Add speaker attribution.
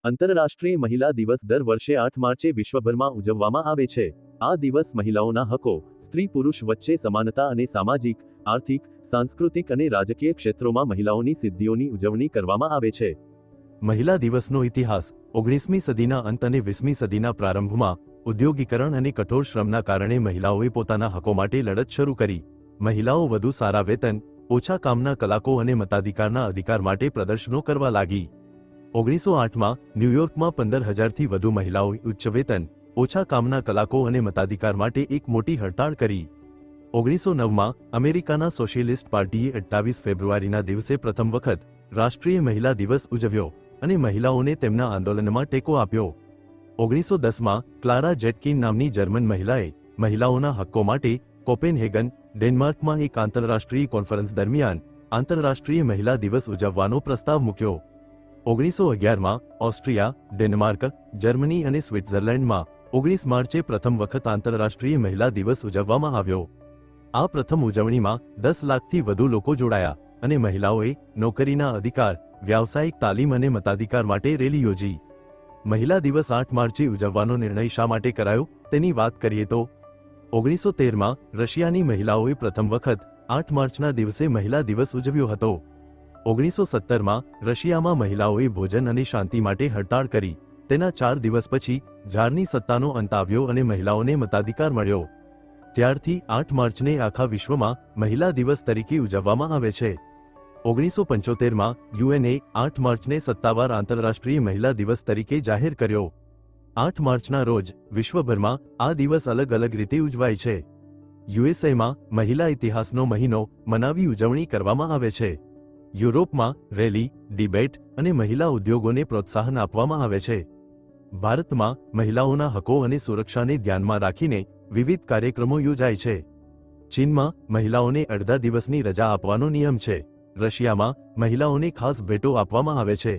Speaker 1: આંતરરાષ્ટ્રીય મહિલા દિવસ દર વર્ષે 8 માર્ચે વિશ્વભરમાં ઉજવવામાં આવે છે। આ દિવસ મહિલાઓના હકો, સ્ત્રી પુરુષ વચ્ચે સમાનતા અને સામાજિક, આર્થિક, સાંસ્કૃતિક અને રાજકીય ક્ષેત્રોમાં મહિલાઓની સિદ્ધિઓની ઉજવણી કરવામાં આવે છે। મહિલા દિવસનો ઇતિહાસ 19મી સદીના અંત અને 20મી સદીના પ્રારંભમાં ઉદ્યોગીકરણ અને કઠોર શ્રમના કારણે મહિલાઓએ પોતાના હકો માટે લડત શરૂ કરી। મહિલાઓ વધુ સારા વેતન, ઓછા કામના કલાકો અને મતાધિકારના અધિકાર માટે પ્રદર્શનો કરવા લાગી। 1908માં ન્યૂયોર્કમાં 15,000થી વધુ મહિલાઓએ ઉચ્ચ વેતન, ઓછા કામના કલાકો અને મતાધિકાર માટે એક મોટી હડતાળ કરી। 1909માં અમેરિકાના સોશિયલિસ્ટ પાર્ટીએ 28 ફેબ્રુઆરીના દિવસે પ્રથમ વખત રાષ્ટ્રીય મહિલા દિવસ ઉજવ્યો અને મહિલાઓને તેમના આંદોલનમાં ટેકો આપ્યો। 1910માં ક્લારા જેટકિન નામની જર્મન મહિલાએ મહિલાઓના હક્કો માટે કોપેનહેગન, ડેનમાર્કમાં એક આંતરરાષ્ટ્રીય કોન્ફરન્સ દરમિયાન આંતરરાષ્ટ્રીય મહિલા દિવસ ઉજવવાનો પ્રસ્તાવ મૂક્યો। 1911માં ઓસ્ટ્રિયા, ડેનમાર્ક, જર્મની અને સ્વિટ્ઝરલેન્ડમાં 19 માર્ચે પ્રથમ વખત આંતરરાષ્ટ્રીય મહિલા દિવસ ઉજવવામાં આવ્યો। આ પ્રથમ ઉજવણીમાં 10 લાખથી વધુ લોકો જોડાયા અને મહિલાઓએ નોકરીના અધિકાર, વ્યાવસાયિક તાલીમ અને મતાધિકાર માટે રેલી યોજી। મહિલા દિવસ 8 માર્ચે ઉજવવાનો નિર્ણય શા માટે કરાયો તેની વાત કરીએ તો 1913માં રશિયાની મહિલાઓએ પ્રથમ વખત 8 માર્ચના દિવસે મહિલા દિવસ ઉજવ્યો હતો। 1917માં રશિયામાં મહિલાઓએ ભોજન અને શાંતિ માટે હડતાળ કરી। તેના 4 દિવસ પછી ઝારની સત્તાનો અંત આવ્યો અને મહિલાઓને મતાધિકાર મળ્યો। ત્યારથી 8 માર્ચને આખા વિશ્વમાં મહિલા દિવસ તરીકે ઉજવવામાં આવે છે। 1975માં યુએનએ 8 માર્ચને સત્તાવાર આંતરરાષ્ટ્રીય મહિલા દિવસ તરીકે જાહેર કર્યો। 8 માર્ચના રોજ વિશ્વભરમાં આ દિવસ અલગ અલગ રીતે ઉજવાય છે। યુએસએમાં મહિલા ઇતિહાસનો મહિનો મનાવી ઉજવણી કરવામાં આવે છે। યુરોપમાં રેલી, ડિબેટ અને મહિલા ઉદ્યોગોને પ્રોત્સાહન આપવામાં આવે છે। ભારતમાં મહિલાઓના હકો અને સુરક્ષાને ધ્યાનમાં રાખીને વિવિધ કાર્યક્રમો યોજાય છે। ચીનમાં મહિલાઓને અડધા દિવસની રજા આપવાનો નિયમ છે। રશિયામાં મહિલાઓને ખાસ ભેટો આપવામાં આવે છે।